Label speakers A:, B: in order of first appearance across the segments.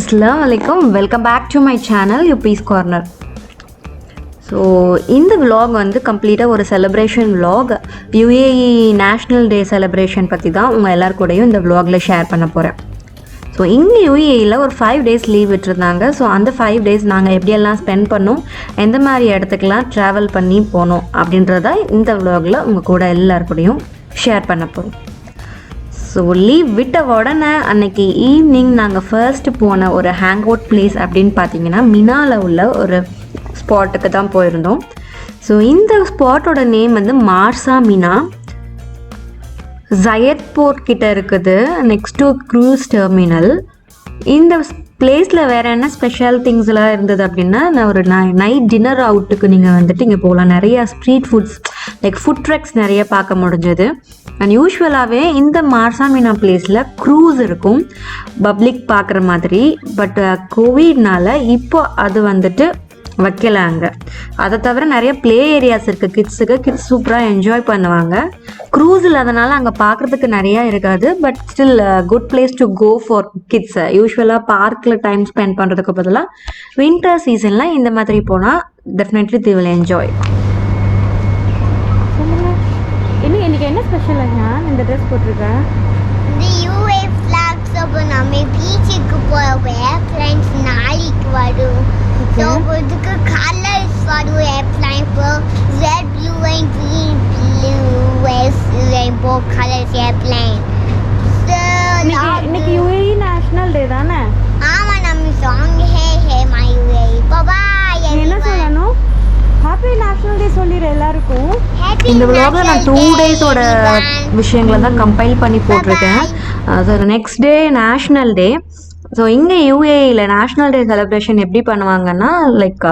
A: Assalamu alaikum, welcome back to my channel UP's Corner. So இந்த vlog வந்து கம்ப்ளீட்டாக ஒரு celebration vlog. UAE national day celebration பற்றி தான் உங்கள் எல்லாருக்கூடையும் இந்த vlogல ஷேர் பண்ண போகிறேன். ஸோ இங்கே UAEயில் ஒரு 5 days லீவ் விட்டுருந்தாங்க. ஸோ அந்த 5 days நாங்கள் எப்படியெல்லாம் ஸ்பெண்ட் பண்ணோம், எந்த மாதிரி இடத்துக்கெலாம் ட்ராவல் பண்ணி போனோம் அப்படின்றத இந்த vlogல உங்கள் கூட எல்லாருக்கூடையும் ஷேர் பண்ண போகிறோம். ஸோ லீவ் விட்ட உடனே அன்னைக்கு ஈவினிங் நாங்கள் ஃபர்ஸ்ட்டு போன ஒரு ஹேங் அவுட் பிளேஸ் அப்படின்னு பார்த்தீங்கன்னா மினாவில் உள்ள ஒரு ஸ்பாட்டுக்கு தான் போயிருந்தோம். ஸோ இந்த ஸ்பாட்டோட நேம் வந்து மார்சா மினா, ஜயத் போர்ட் கிட்ட இருக்குது, நெக்ஸ்ட் டு க்ரூஸ் டெர்மினல். இந்த பிளேஸில் வேறு என்ன ஸ்பெஷல் திங்ஸ்லாம் இருந்தது அப்படின்னா, ஒரு நைட் டின்னர் அவுட்டுக்கு நீங்கள் வந்துட்டு இங்கே போகலாம். நிறையா street foods like food trucks நிறைய பார்க்க முடிஞ்சது. அண்ட் யூஸ்வலாகவே இந்த மார்சா மினா பிளேஸில் க்ரூஸ் இருக்கும் பப்ளிக் பார்க்குற மாதிரி. பட் கோவிட்னால இப்போ அது வந்துட்டு வைக்கலாங்க. அதை தவிர நிறைய ப்ளே ஏரியாஸ் இருக்குது கிட்ஸுக்கு, கிட்ஸ் சூப்பராக என்ஜாய் பண்ணுவாங்க. க்ரூஸ் இல்லாதனால அங்கே பார்க்குறதுக்கு நிறையா இருக்காது. But still good place to go for கிட்ஸை. யூஸ்வலாக பார்க்கில் டைம் ஸ்பெண்ட் பண்ணுறதுக்கு பதிலாக வின்டர் சீசனில் இந்த மாதிரி போனால் டெஃபினெட்லி தி வில் என்ஜாய்.
B: இன்னைக்கு என்ன ஸ்பெஷல் நான் இந்த ட்ரெஸ் போட்டிருக்கேன்?
C: இந்த UAE ஃபிளாக்ஸ் அப்போ நம்ம பீச்சுக்கு போவேன் ஃப்ரெண்ட்ஸ், நாளைக்கு வரும். ஸோ இதுக்கு கலர்ஸ் வரும் airplane for red, blue and green, blue is rainbow colors airplane. So
B: இன்னைக்கு UAE நேஷனல் டே தானே?
C: ஆமா, நம்ம song hey hey my UAE. பாய்.
B: என்ன சொல்லணும்? ஹாப்பி நேஷனல் டே சொல்லிடு எல்லாருக்கும்.
A: இந்த vlogல நான் 2 days-ஓட விஷயங்களை தான் கம்பைல் பண்ணி போட்டிருக்கேன். ஸோ நெக்ஸ்ட் டே நேஷ்னல் டே. ஸோ இங்கே UAEயில் நேஷ்னல் டே செலிப்ரேஷன் எப்படி பண்ணுவாங்கன்னா, லைக்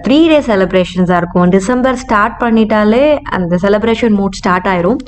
A: 3 day செலிப்ரேஷன்ஸாக இருக்கும். டிசம்பர் ஸ்டார்ட் பண்ணிட்டாலே அந்த செலிப்ரேஷன் மூட் ஸ்டார்ட் ஆயிரும்.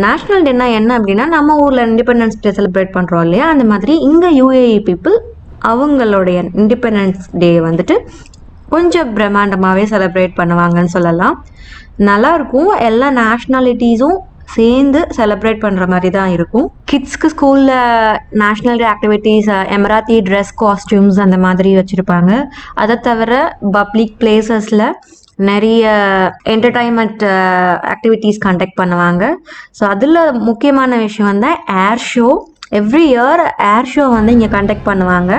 A: நேஷ்னல் டேனா என்ன அப்படின்னா, நம்ம ஊரில் இண்டிபெண்டன்ஸ் டே செலிப்ரேட் பண்ணுறோம் இல்லையா, அந்த மாதிரி இங்கே UAE பீப்புள் அவங்களுடைய இண்டிபெண்டன்ஸ் டே வந்துட்டு கொஞ்சம் பிரம்மாண்டமாகவே செலிப்ரேட் பண்ணுவாங்கன்னு சொல்லலாம். நல்லாயிருக்கும். எல்லா நேஷ்னாலிட்டிஸும் சேர்ந்து செலிப்ரேட் பண்ணுற மாதிரி தான் இருக்கும். கிட்ஸ்க்கு ஸ்கூலில் national day activities, எமராத்தி dress costumes அந்த மாதிரி வச்சுருப்பாங்க. அதை தவிர பப்ளிக் பிளேசஸில் நிறைய என்டர்டைன்மெண்ட் ஆக்டிவிட்டீஸ் கண்டக்ட் பண்ணுவாங்க. ஸோ அதில் முக்கியமான விஷயம் வந்து ஏர் ஷோ. எவ்ரி இயர் ஏர் ஷோ வந்து இங்கே கண்டக்ட் பண்ணுவாங்க.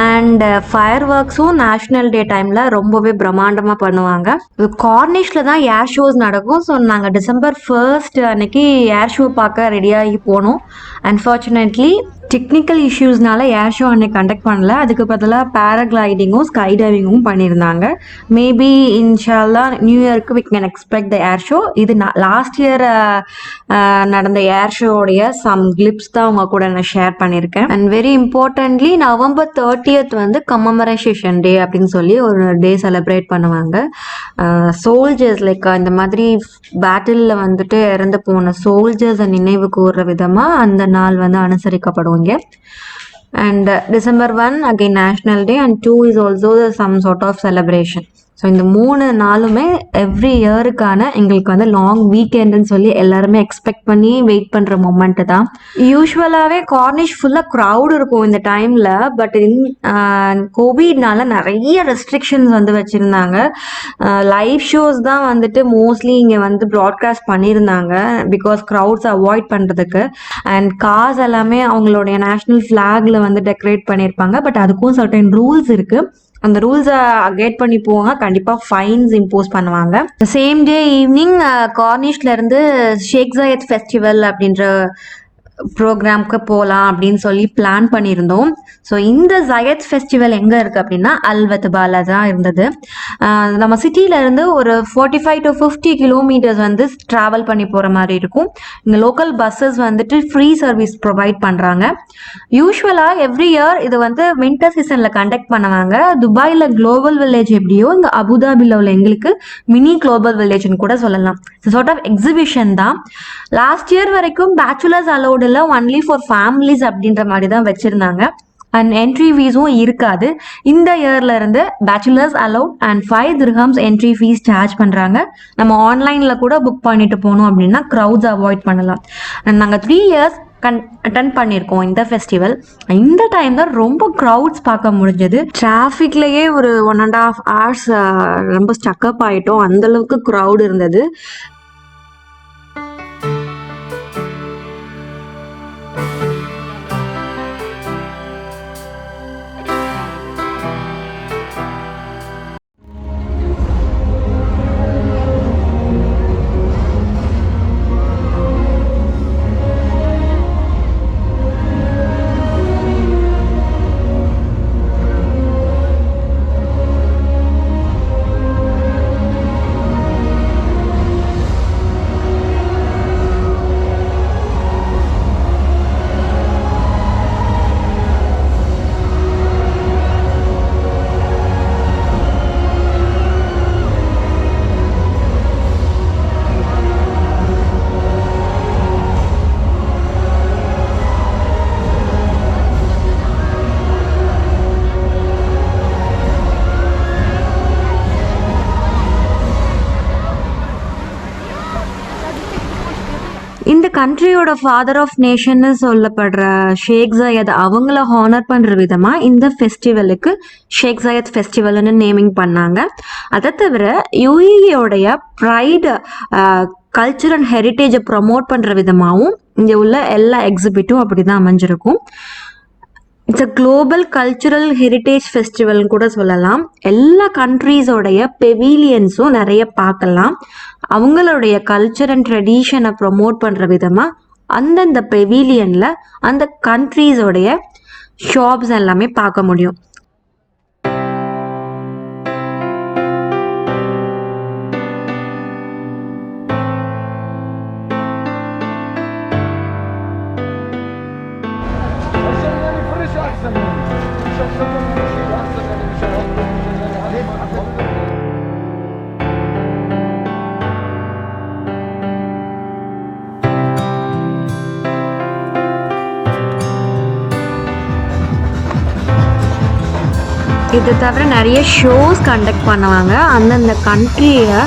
A: அண்ட் ஃபயர் ஒர்க்ஸும் நேஷ்னல் டே டைமில் ரொம்பவே பிரம்மாண்டமாக பண்ணுவாங்க. இது கார்னிஷில் தான் ஏர் ஷோஸ் நடக்கும். ஸோ நாங்கள் டிசம்பர் 1 அன்னைக்கு ஏர் ஷோ பார்க்க ரெடியாகி போனோம். அன்ஃபார்ச்சுனேட்லி டெக்னிக்கல் இஷ்யூஸ்னால ஏர் ஷோ அன்னைக்கு கண்டக்ட் பண்ணல. அதுக்கு பதிலாக பேராகிளைடிங்கும் ஸ்கை டைவிங்கும் பண்ணியிருந்தாங்க. மேபி இன்ஷால்லா நியூ இயருக்கு we can expect the air show. இது லாஸ்ட் இயர் நடந்த ஏர் ஷோடைய சம் கிளிப்ஸ் தான் உங்க கூட நான் ஷேர் பண்ணியிருக்கேன். And very importantly November 30th வந்து கம்மமரைசேஷன் டே அப்படின்னு சொல்லி ஒரு டே செலிப்ரேட் பண்ணுவாங்க. சோல்ஜர்ஸ் லைக் இந்த மாதிரி பேட்டிலில் வந்துட்டு இறந்து போன சோல்ஜர்ஸை நினைவு கூறுற விதமாக அந்த நாள் வந்து அனுசரிக்கப்படுவாங்க. And December 1 again National Day and 2 is also some sort of celebration. So இந்த 3 நாளுமே எவ்ரி இயருக்கான எங்களுக்கு வந்து லாங் வீக்கெண்டுன்னு சொல்லி எல்லாருமே எக்ஸ்பெக்ட் பண்ணி வெயிட் பண்ணுற மொமெண்ட்டு தான். யூஸ்வலாகவே கார்னிஷ் ஃபுல்லாக க்ரௌட் இருக்கும் இந்த டைமில். பட் கோவிட்னால நிறைய ரெஸ்ட்ரிக்ஷன்ஸ் வந்து வச்சுருந்தாங்க. லைவ் ஷோஸ் தான் வந்துட்டு மோஸ்ட்லி இங்கே வந்து ப்ராட்காஸ்ட் பண்ணியிருந்தாங்க பிகாஸ் க்ரௌட்ஸ் அவாய்ட் பண்ணுறதுக்கு. அண்ட் கார்ஸ் எல்லாமே அவங்களுடைய நேஷ்னல் ஃப்ளாகில் வந்து டெக்கரேட் பண்ணியிருப்பாங்க. பட் அதுக்கும் சர்டன் ரூல்ஸ் இருக்குது. அந்த ரூல்ஸை அகேட் பண்ணி போவாங்க, கண்டிப்பாக ஃபைன்ஸ் இம்போஸ் பண்ணுவாங்க. சேம் டே ஈவினிங் கார்னிஷ்லேருந்து ஷேக் ஜயத் ஃபெஸ்டிவல் அப்படின்ற ப்ரோக்ராம்க்கு போகலாம் அப்படின்னு சொல்லி பிளான் பண்ணியிருந்தோம். ஸோ இந்த ஜயத் ஃபெஸ்டிவல் எங்கே இருக்குது அப்படின்னா அல்வத்பால தான் இருந்தது. நம்ம சிட்டியிலேருந்து ஒரு 45 to 50 kilometers வந்து ட்ராவல் பண்ணி போகிற மாதிரி இருக்கும். இங்கே லோக்கல் பஸ்ஸஸ் வந்துட்டு ஃப்ரீ சர்வீஸ் ப்ரொவைட் பண்ணுறாங்க. யூஸ்வலாக எவ்ரி இயர் இது வந்து வின்டர் சீசனில் கண்டக்ட் பண்ணுவாங்க. துபாயில் குளோபல் வில்லேஜ் எப்படியோ இங்கே அபுதாபியில் உள்ள எங்களுக்கு மினி குளோபல் வில்லேஜ்னு கூட சொல்லலாம். சார்ட் ஆஃப் எக்ஸிபிஷன் தான். லாஸ்ட் இயர் வரைக்கும் bachelors allowed only for families அப்படின்ற மாதிரி தான் வச்சிருந்தாங்க. அண்ட் என்ட்ரி ஃபீஸும் இருக்காது. இந்த இயர்ல இருந்து bachelors allowed and 5 dirhams entry fees charge பண்றாங்க. நம்ம ஆன்லைன்ல கூட புக் பண்ணிட்டு போனோம் அப்படின்னா க்ரௌட்ஸ் அவாய்ட் பண்ணலாம். நாங்கள் 3 years அட்டன் பண்ணியிருக்கோம் இந்த ஃபெஸ்டிவல். இந்த டைம் தான் ரொம்ப க்ரௌட்ஸ் பார்க்க முடிஞ்சது. டிராஃபிக்லேயே ஒரு 1.5 hours ரொம்ப ஸ்டக்கப் ஆகிட்டோம், அந்தளவுக்கு க்ரௌட் இருந்தது. இந்த கண்ட்ரியோட ஃபாதர் ஆஃப் நேஷன்னு சொல்லப்படுற ஷேக் ஜயத் அவங்கள ஹானர் பண்ணுற விதமாக இந்த ஃபெஸ்டிவலுக்கு ஷேக் ஜயத் ஃபெஸ்டிவல்னு நேமிங் பண்ணாங்க. அதை தவிர யுஏஇயோடைய ப்ரைடு கல்ச்சர் அண்ட் ஹெரிட்டேஜை ப்ரமோட் பண்ணுற விதமாகவும் இங்கே உள்ள எல்லா எக்ஸிபிட்டும் அப்படி தான் அமைஞ்சிருக்கும். It's a global cultural heritage ஃபெஸ்டிவல்னு கூட சொல்லலாம். எல்லா கண்ட்ரீஸோடைய பெவிலியன்ஸும் நிறைய பார்க்கலாம். அவங்களுடைய கல்ச்சர் அண்ட் ட்ரெடிஷனை ப்ரொமோட் பண்ணுற விதமாக அந்தந்த பெவிலியனில் அந்த கண்ட்ரீஸோடைய ஷாப்ஸ் எல்லாமே பார்க்க முடியும். இது தவிர நிறைய ஷோஸ் கண்டக்ட் பண்ணுவாங்க. அந்தந்த கண்ட்ரியை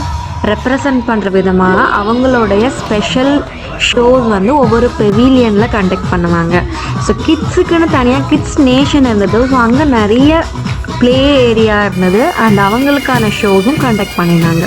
A: ரெப்ரசன்ட் பண்ணுற விதமாக அவங்களுடைய ஸ்பெஷல் ஷோஸ் வந்து ஒவ்வொரு பெவிலியனில் கண்டக்ட் பண்ணுவாங்க. ஸோ கிட்ஸுக்குன்னு தனியாக கிட்ஸ் நேஷன் இருந்தது. ஸோ அங்கே நிறைய ப்ளே ஏரியா இருந்தது அண்ட் அவங்களுக்கான ஷோஸும் கண்டக்ட் பண்ணினாங்க.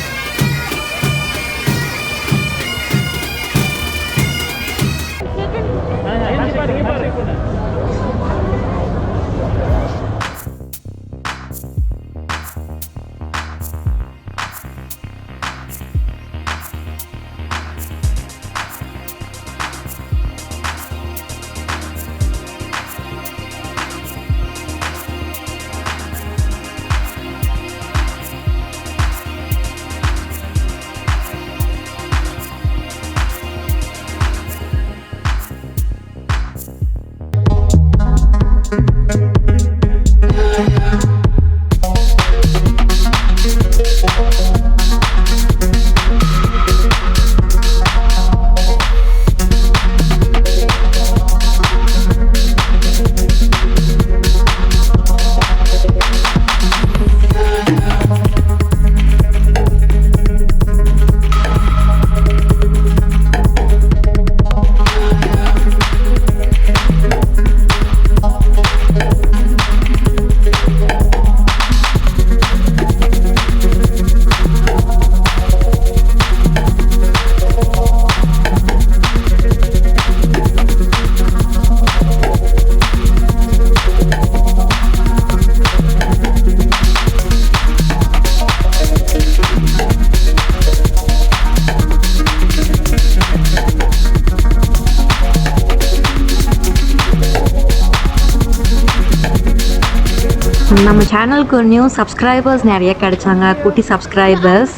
A: நம்ம சேனலுக்கு நியூ சப்ஸ்கிரைபர்ஸ் நிறைய கிடைச்சாங்க, குட்டி சப்ஸ்கிரைபர்ஸ்.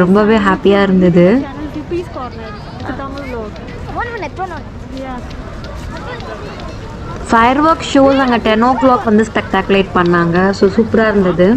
A: ரொம்பவே ஹாப்பியாக இருந்தது. ஃபயர் ஒர்க் ஷோஸ் அங்கே 10 o'clock வந்து ஸ்பெக்டாகுலேட் பண்ணாங்க. ஸோ சூப்பராக இருந்தது.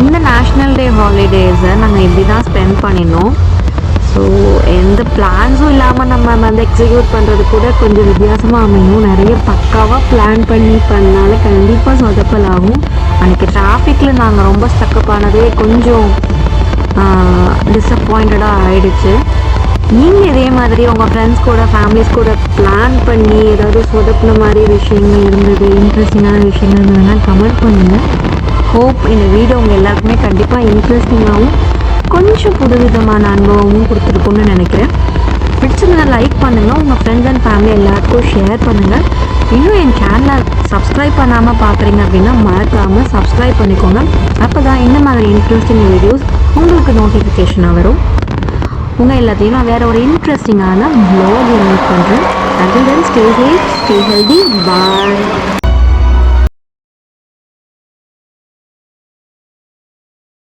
A: இந்த நேஷ்னல் டே ஹாலிடேஸை நாங்கள் இப்படி தான் ஸ்பெண்ட் பண்ணினோம். ஸோ எந்த பிளான்ஸும் இல்லாமல் நம்ம வந்து எக்ஸிக்யூட் பண்ணுறது கூட கொஞ்சம் வித்தியாசமாக அமையும். நிறைய பக்காவாக பிளான் பண்ணால கண்டிப்பாக சொதப்பல் ஆகும். அன்றைக்கி டிராஃபிக்கில் நாங்கள் ரொம்ப ஸ்டக்கப் ஆனதே கொஞ்சம் டிஸப்பாயிண்டடாக ஆகிடுச்சு. நீங்கள் இதே மாதிரி உங்கள் ஃப்ரெண்ட்ஸ் கூட ஃபேமிலிஸ் கூட பிளான் பண்ணி ஏதாவது சொதப்பின மாதிரி விஷயங்கள் இருந்தது, இன்ட்ரெஸ்டிங்கான விஷயங்கள் இருந்ததுன்னா கமெண்ட் பண்ணுங்கள். ஹோப் இந்த வீடியோ உங்கள் எல்லாருக்குமே கண்டிப்பாக இன்ட்ரெஸ்டிங்காகவும் கொஞ்சம் புதுவிதமான அனுபவமும் கொடுத்துருக்குன்னு நினைக்கிறேன். பிடிச்சிருந்தா லைக் பண்ணுங்கள், உங்கள் ஃப்ரெண்ட்ஸ் அண்ட் ஃபேமிலி எல்லாருக்கும் ஷேர் பண்ணுங்கள். இன்னும் என் சேனலை சப்ஸ்கிரைப் பண்ணாமல் பார்க்குறீங்க அப்படின்னா மறக்காமல் சப்ஸ்கிரைப் பண்ணிக்கோங்க. அப்போ தான் இந்த மாதிரி இன்ட்ரெஸ்டிங் வீடியோஸ் உங்களுக்கு நோட்டிஃபிகேஷனாக வரும். உங்கள் எல்லாத்தையும் நான் வேறு ஒரு இன்ட்ரெஸ்டிங்கான வ்ளாக் மீட் பண்ணுறேன். Until then, stay safe, stay healthy, bye.